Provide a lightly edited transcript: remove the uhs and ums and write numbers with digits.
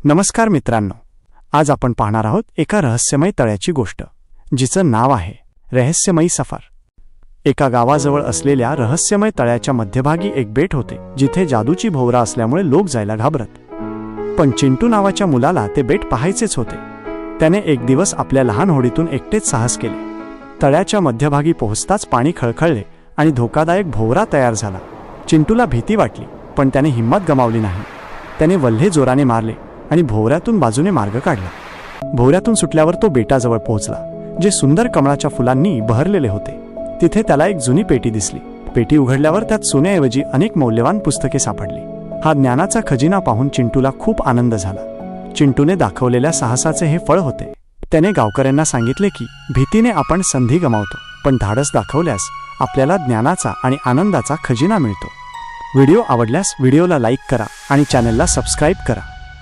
नमस्कार मित्रांनो, आज आपण पाहणार आहोत एका रहस्यमय तळ्याची गोष्ट, जिचं नाव आहे रहस्यमयी सफर। एका गावाजवळ असलेल्या रहस्यमय तळ्याच्या मध्यभागी एक बेट होते, जिथे जादूची भोवरा असल्यामुळे लोक जायला घाबरत। पण चिंटू नावाच्या मुलाला ते बेट पाहायचेच होते। त्याने एक दिवस आपल्या लहान होडीतून एकटेच साहस केले। तळ्याच्या मध्यभागी पोहोचताच पाणी खळखळले आणि धोकादायक भोवरा तयार झाला। चिंटूला भीती वाटली, पण त्याने हिंमत गमावली नाही। त्याने वल्हे जोराने मारले आणि भोवऱ्यातून बाजूने मार्ग काढला। भोवऱ्यातून सुटल्यावर तो बेटाजवळ पोहोचला, जे सुंदर कमळाच्या फुलांनी बहरलेले होते। तिथे त्याला एक जुनी पेटी दिसली। पेटी उघडल्यावर त्यात सोन्याऐवजी अनेक मौल्यवान पुस्तके सापडली। हा ज्ञानाचा खजिना पाहून चिंटूला खूप आनंद झाला। चिंटूने दाखवलेल्या साहसाचे हे फळ होते। त्याने गावकऱ्यांना सांगितले की भीतीने आपण संधी गमावतो, पण धाडस दाखवल्यास आपल्याला ज्ञानाचा आणि आनंदाचा खजिना मिळतो। व्हिडिओ आवडल्यास व्हिडिओला लाईक करा आणि चॅनलला सबस्क्राईब करा।